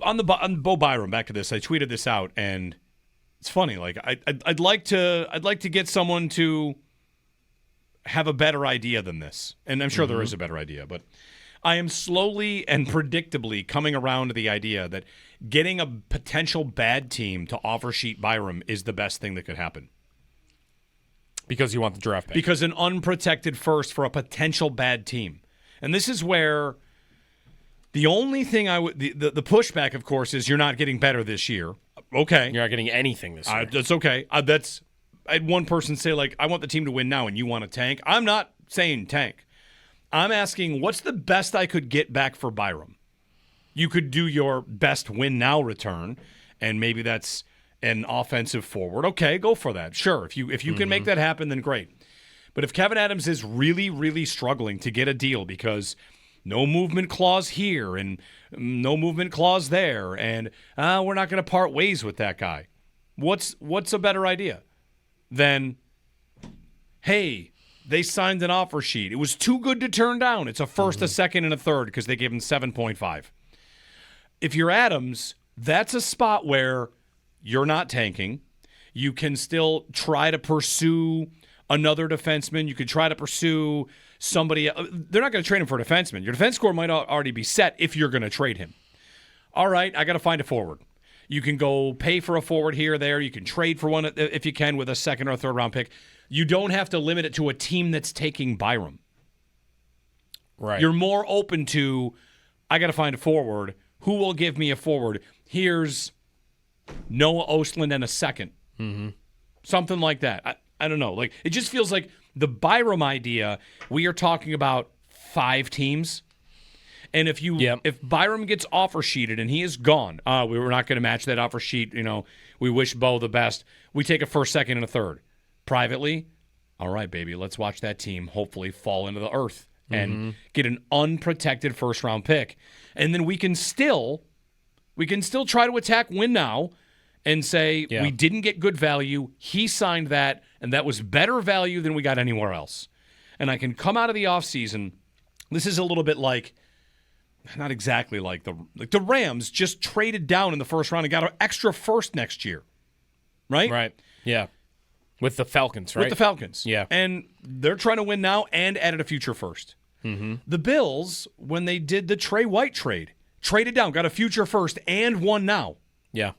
on Bo Byram, back to this, I tweeted this out, and it's funny. Like I'd like to get someone to have a better idea than this, and I'm sure there is a better idea, but I am slowly and predictably coming around to the idea that getting a potential bad team to offer sheet Byram is the best thing that could happen. Because you want the draft pick. Because an unprotected first for a potential bad team. And this is where the only thing the pushback, of course, is you're not getting better this year. Okay. You're not getting anything this year. That's okay. I had one person say, like, I want the team to win now and you want to tank. I'm not saying tank. I'm asking, what's the best I could get back for Byram? You could do your best win now return, and maybe that's an offensive forward. Okay, go for that. Sure, if you can make that happen, then great. But if Kevyn Adams is really, really struggling to get a deal because no movement clause here and no movement clause there, and we're not going to part ways with that guy, what's a better idea than, hey, they signed an offer sheet. It was too good to turn down. It's a first, a second, and a third because they gave him 7.5. If you're Adams, that's a spot where you're not tanking. You can still try to pursue another defenseman. You could try to pursue somebody. They're not going to trade him for a defenseman. Your defense score might already be set if you're going to trade him. All right, I got to find a forward. You can go pay for a forward here or there. You can trade for one if you can with a second or third round pick. You don't have to limit it to a team that's taking Byram. Right. You're more open to, I got to find a forward. Who will give me a forward? Here's Noah Ostlund and a second. Mm-hmm. Something like that. I don't know. Like, it just feels like the Byram idea, we are talking about 5 teams. And if Byram gets offer sheeted and he is gone, we were not going to match that offer sheet. We wish Bo the best. We take a first, second, and a third. Privately, all right, baby, let's watch that team hopefully fall into the earth and get an unprotected first-round pick. And then we can still try to attack win now and say we didn't get good value. He signed that, and that was better value than we got anywhere else. And I can come out of the offseason. This is a little bit like, not exactly like the Rams just traded down in the first round and got an extra first next year. Right? Right. Yeah. With the Falcons, right? With the Falcons. Yeah. And they're trying to win now and added a future first. Mm-hmm. The Bills, when they did the Trey White trade, traded down, got a future first and one now. Yeah.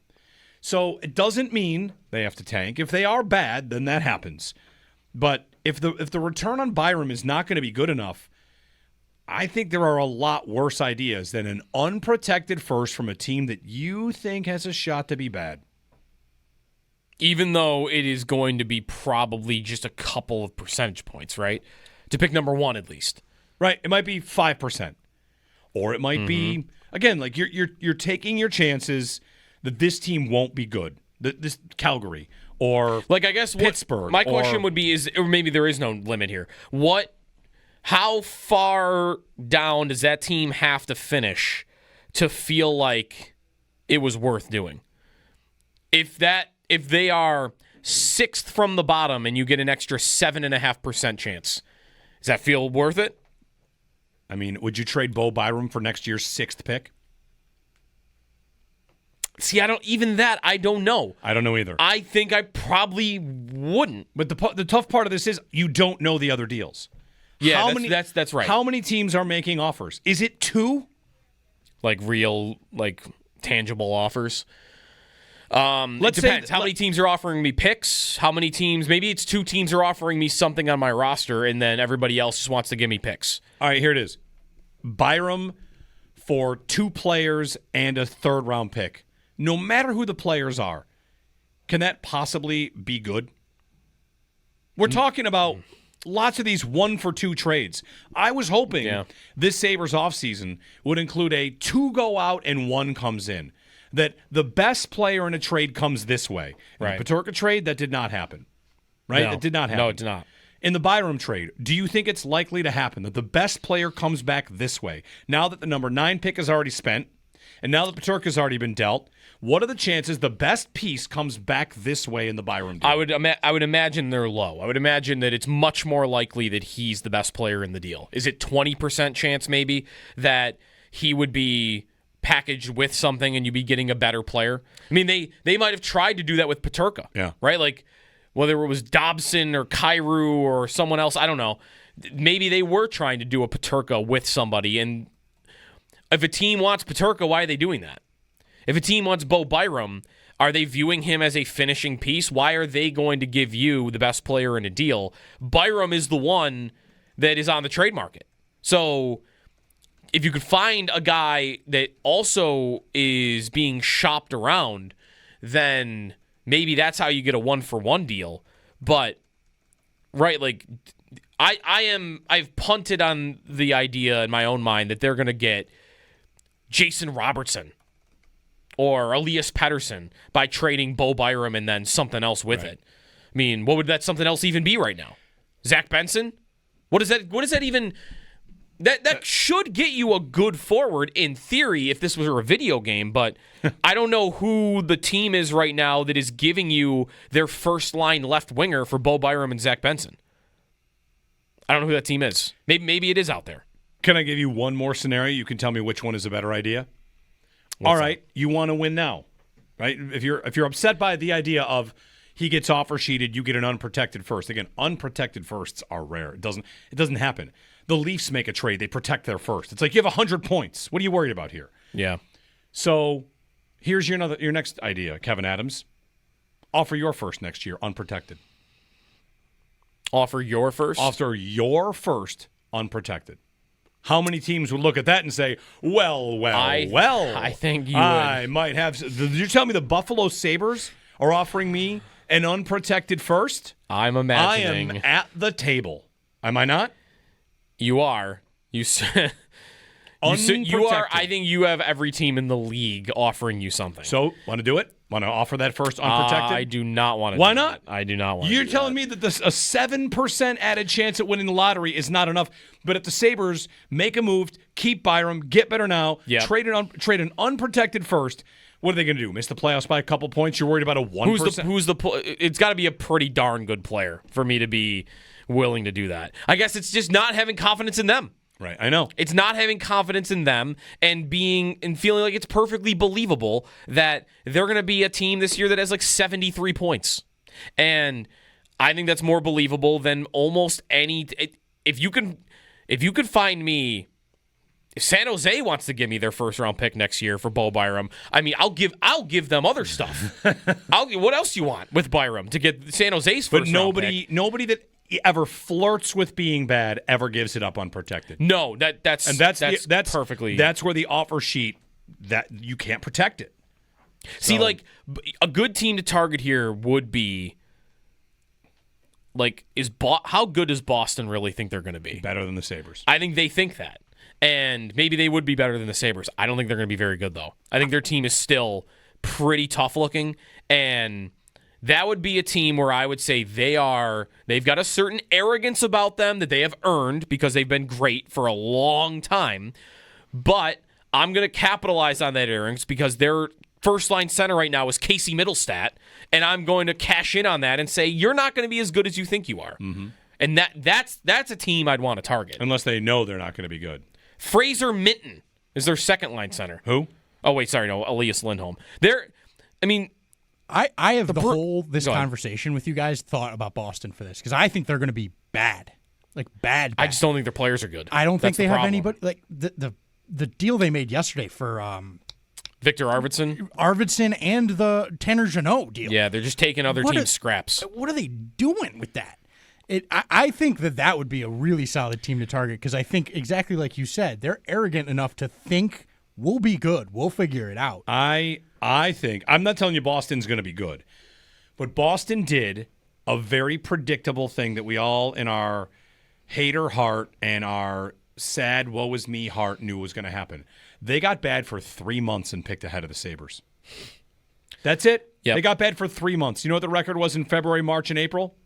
So it doesn't mean they have to tank. If they are bad, then that happens. But if the return on Byram is not going to be good enough, I think there are a lot worse ideas than an unprotected first from a team that you think has a shot to be bad. Even though it is going to be probably just a couple of percentage points, right? To pick number 1 at least. Right. It might be 5%. Or it might be, again, like you're taking your chances that this team won't be good. This Calgary or like I guess Pittsburgh. My question would be or maybe there is no limit here. How far down does that team have to finish to feel like it was worth doing? If they are 6th from the bottom and you get an extra 7.5% chance, does that feel worth it? I mean, would you trade Bo Byram for next year's 6th pick? See, I don't know. I don't know either. I think I probably wouldn't. But the tough part of this is you don't know the other deals. Yeah, that's right. How many teams are making offers? Is it 2? Like real, tangible offers? It depends. How many teams are offering me picks? How many teams? Maybe it's 2 teams are offering me something on my roster, and then everybody else just wants to give me picks. All right, here it is. Byram for 2 players and a third-round pick. No matter who the players are, can that possibly be good? We're talking about lots of these 1-for-2 trades. I was hoping this Sabres offseason would include a 2 go out and 1 comes in. That the best player in a trade comes this way. In the Peterka trade, that did not happen. Right? No. It did not happen. No, it did not. In the Byram trade, do you think it's likely to happen that the best player comes back this way? Now that the number 9 pick is already spent, and now that Peterka has already been dealt, what are the chances the best piece comes back this way in the Byram deal? I would imagine they're low. I would imagine that it's much more likely that he's the best player in the deal. Is it 20% chance maybe that he would be packaged with something and you'd be getting a better player. I mean, they might have tried to do that with Peterka. Yeah. Right? Like, whether it was Dobson or Kyrou or someone else, I don't know. Maybe they were trying to do a Peterka with somebody. And if a team wants Peterka, why are they doing that? If a team wants Bo Byram, are they viewing him as a finishing piece? Why are they going to give you the best player in a deal? Byram is the one that is on the trade market. So if you could find a guy that also is being shopped around, then maybe that's how you get a 1-for-1 deal. But, right, like, I've punted on the idea in my own mind that they're going to get Jason Robertson or Elias Pettersson by trading Bo Byram and then something else with it. I mean, what would that something else even be right now? Zach Benson? What is that even? That should get you a good forward in theory if this was a video game, but I don't know who the team is right now that is giving you their first line left winger for Bo Byram and Zach Benson. I don't know who that team is. Maybe it is out there. Can I give you one more scenario? You can tell me which one is a better idea. All right, you want to win now, right? If you're upset by the idea of he gets offer sheeted, you get an unprotected first. Again, unprotected firsts are rare. It doesn't happen. The Leafs make a trade; they protect their first. It's like you have 100 points. What are you worried about here? Yeah. So here's your next idea, Kevyn Adams. Offer your first next year, unprotected. Offer your first? Offer your first, unprotected. How many teams would look at that and say, well? I think you I might have. Did you tell me the Buffalo Sabres are offering me an unprotected first? I'm imagining. I am at the table. Am I not? You are. You are. I think you have every team in the league offering you something. So, want to do it? Want to offer that first unprotected? I do not want to. Why not? I do not want. You're telling me that a 7% added chance at winning the lottery is not enough. But if the Sabres make a move, keep Byram, get better now, trade an unprotected first, what are they going to do? Miss the playoffs by a couple points? You're worried about a 1%? It's got to be a pretty darn good player for me to be willing to do that. I guess it's just not having confidence in them. Right, I know. It's not having confidence in them and feeling like it's perfectly believable that they're going to be a team this year that has like 73 points. And I think that's more believable than almost any. If you could find me, if San Jose wants to give me their first round pick next year for Bo Byram, I mean, I'll give them other stuff. What else do you want with Byram to get San Jose's first round pick? Nobody that ever flirts with being bad ever gives it up unprotected. No, that's perfectly. That's where the offer sheet that you can't protect it. See, like a good team to target here would be like how good does Boston really think they're going to be? Better than the Sabres. I think they think that, and maybe they would be better than the Sabres. I don't think they're going to be very good though. I think their team is still pretty tough looking, and that would be a team where I would say they've got a certain arrogance about them that they have earned because they've been great for a long time. But I'm going to capitalize on that arrogance because their first-line center right now is Casey Middlestat, and I'm going to cash in on that and say, you're not going to be as good as you think you are. Mm-hmm. And that's a team I'd want to target. Unless they know they're not going to be good. Fraser Minton is their second-line center. Who? Oh, wait, sorry, no, Elias Lindholm. I have this conversation with you guys thought about Boston for this because I think they're going to be bad, like bad. I just don't think their players are good. I don't think they have anybody like the deal they made yesterday for Victor Arvidsson and the Tanner Jeannot deal. Yeah, they're just taking other teams' scraps. What are they doing with that? I think that would be a really solid team to target because I think exactly like you said, they're arrogant enough to think we'll be good, we'll figure it out. I think, I'm not telling you Boston's going to be good, but Boston did a very predictable thing that we all in our hater heart and our sad woe is me heart knew was going to happen. They got bad for 3 months and picked ahead of the Sabres. That's it. Yep. They got bad for 3 months. You know what the record was in February, March, and April?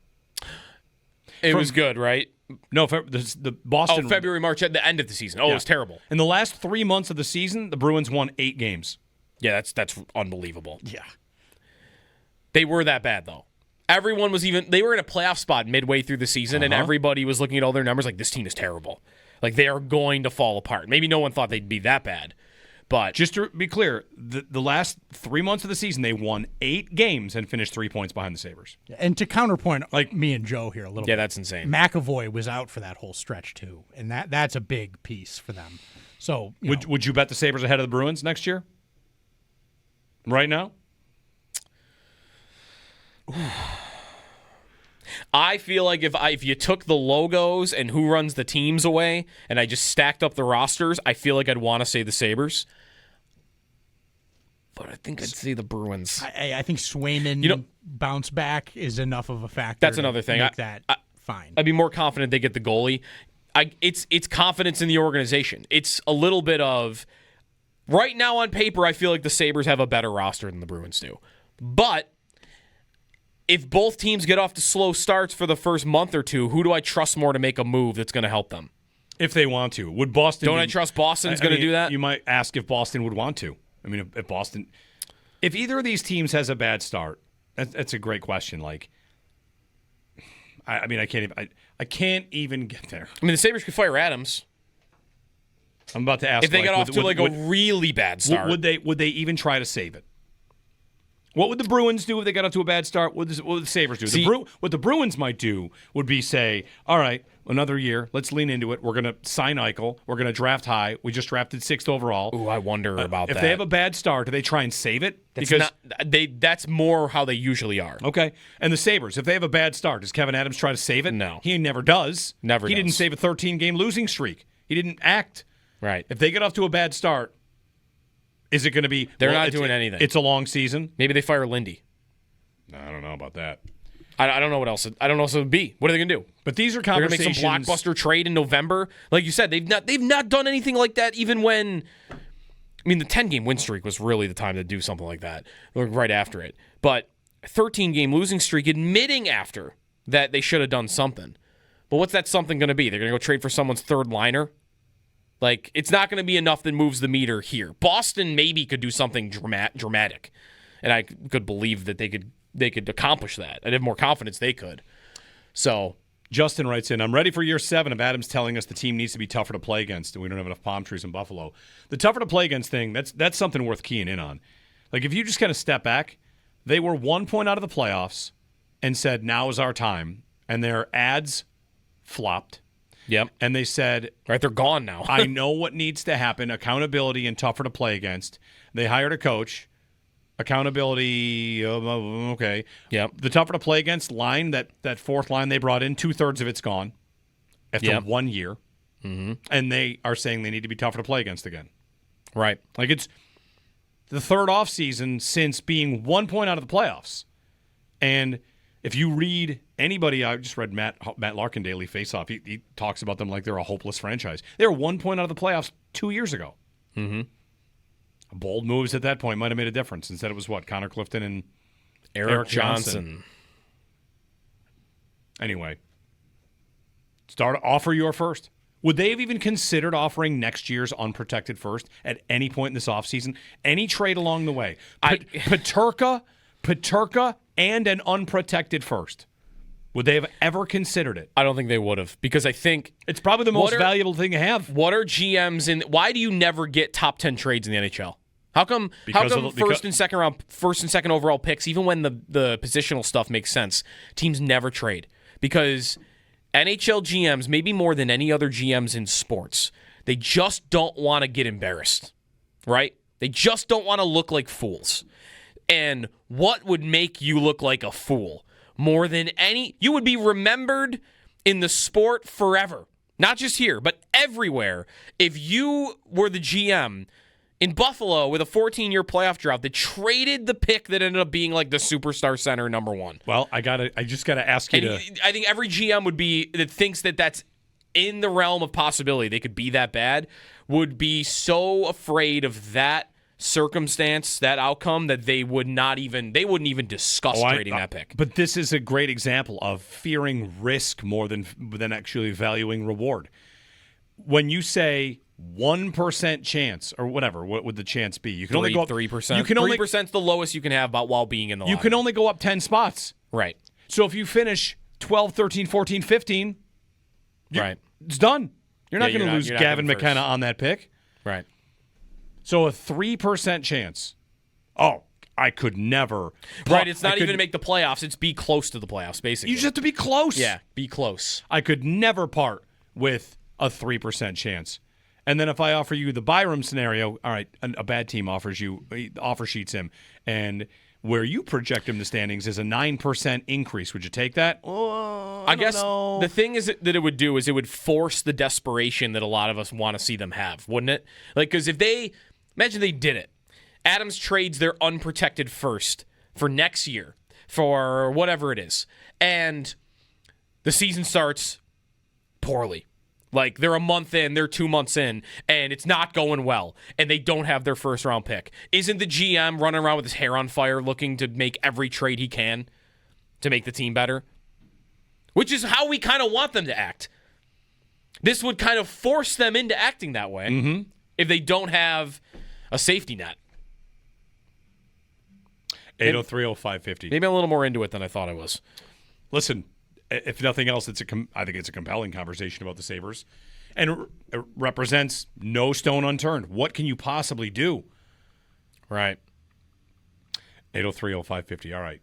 It was good, right? No, the Boston. February, March, at the end of the season. It was terrible. In the last 3 months of the season, the Bruins won 8 games. Yeah, that's unbelievable. Yeah. They were that bad, though. Everyone was they were in a playoff spot midway through the season, and everybody was looking at all their numbers like, this team is terrible. Like, they are going to fall apart. Maybe no one thought they'd be that bad. But just to be clear, the last 3 months of the season, they won 8 games and finished 3 points behind the Sabres. And to counterpoint, like me and Joe here a little bit. Yeah, that's insane. McAvoy was out for that whole stretch too, and that's a big piece for them. So would you bet the Sabres ahead of the Bruins next year? Right now? I feel like if you took the logos and who runs the teams away, and I just stacked up the rosters, I feel like I'd want to say the Sabres. But I think I'd say the Bruins. I think Swayman bounce back is enough of a factor. That's another thing. Make that fine. I'd be more confident they get the goalie. It's confidence in the organization. It's a little bit of right now on paper. I feel like the Sabres have a better roster than the Bruins do, but if both teams get off to slow starts for the first month or two, who do I trust more to make a move that's going to help them? If they want to. Would Boston... Don't I trust Boston's going to do that? You might ask if Boston would want to. I mean, if Boston... If either of these teams has a bad start, that's a great question. Like, I can't even get there. I mean, the Sabres could fire Adams. I'm about to ask... If they got off to a really bad start. Would they even try to save it? What would the Bruins do if they got off to a bad start? What would the Sabres do? What the Bruins might do would be say, all right, another year, let's lean into it. We're going to sign Eichel. We're going to draft high. We just drafted 6th overall. Ooh, I wonder about that. If they have a bad start, do they try and save it? That's more how they usually are. Okay. And the Sabres, if they have a bad start, does Kevyn Adams try to save it? No. He never does. He didn't save a 13-game losing streak. He didn't act. Right. If they get off to a bad start, is it going to be... They're not doing anything. It's a long season. Maybe they fire Lindy. I don't know about that. I don't know what else. I don't know what it would be. What are they going to do? But these are conversations... They're going to make some blockbuster trade in November? Like you said, they've not done anything like that even when... I mean, the 10-game win streak was really the time to do something like that, right after it. But a 13-game losing streak, admitting after that they should have done something. But what's that something going to be? They're going to go trade for someone's third liner? Like, it's not going to be enough that moves the meter here. Boston maybe could do something dramatic, and I could believe that they could accomplish that. I'd have more confidence they could. So Justin writes in, I'm ready for year 7 of Adams telling us the team needs to be tougher to play against, and we don't have enough palm trees in Buffalo. The tougher to play against thing, that's something worth keying in on. Like, if you just kind of step back, they were 1 point out of the playoffs and said, now is our time, and their ads flopped. Yep. And they said... Right, they're gone now. I know what needs to happen. Accountability and tougher to play against. They hired a coach. Accountability, okay. Yep. The tougher to play against line, that fourth line they brought in, 2/3 of it's gone after 1 year. Mm-hmm. And they are saying they need to be tougher to play against again. Right. Like, it's the third offseason since being 1 point out of the playoffs. And... if you read anybody, I just read Matt Larkin Daily Faceoff. He talks about them like they're a hopeless franchise. They were 1 point out of the playoffs 2 years ago. Mm-hmm. Bold moves at that point might have made a difference. Instead, it was what? Connor Clifton and Eric Johnson. Anyway, offer your first. Would they have even considered offering next year's unprotected first at any point in this offseason? Any trade along the way? Peterka, and an unprotected first. Would they have ever considered it? I don't think they would have, because I think it's probably the most valuable thing to have. What are GMs in? Why do you never get top 10 trades in the NHL? How come first and second overall picks, even when the positional stuff makes sense, teams never trade? Because NHL GMs, maybe more than any other GMs in sports, they just don't want to get embarrassed, right? They just don't want to look like fools. And what would make you look like a fool? More than any, you would be remembered in the sport forever. Not just here, but everywhere. If you were the GM in Buffalo with a 14-year playoff drought that traded the pick that ended up being like the superstar center number 1. Well, I just gotta ask you I think every GM that thinks that that's in the realm of possibility, they could be that bad, would be so afraid of that circumstance, that outcome, that they wouldn't even discuss trading that pick. But this is a great example of fearing risk more than actually valuing reward. When you say 1% chance or whatever, what would the chance be? You can only go up 3%. You can only 3% is the lowest you can have while being in the You can only go up 10 spots. Right. So if you finish 12, 13, 14, 15, right. It's done. You're not going to lose Gavin Gavin McKenna on that pick. Right. So a 3% chance. Oh, I could never. Right, it's not even to make the playoffs. It's be close to the playoffs, basically. You just have to be close. Yeah, be close. I could never part with a 3% chance. And then if I offer you the Byram scenario, all right, a bad team offer sheets him, and where you project him to standings is a 9% increase. Would you take that? Oh, I guess know. The thing is that it would do is it would force the desperation that a lot of us want to see them have, wouldn't it? Like, because imagine they did it. Adams trades their unprotected first for next year, for whatever it is, and the season starts poorly. Like, they're a month in, they're 2 months in, and it's not going well, and they don't have their first-round pick. Isn't the GM running around with his hair on fire looking to make every trade he can to make the team better? Which is how we kind of want them to act. This would kind of force them into acting that way if they don't have a safety net. 8030550. Maybe I'm a little more into it than I thought I was. Listen, if nothing else, I think it's a compelling conversation about the Sabres. And it represents no stone unturned. What can you possibly do? Right. 8030550. All right.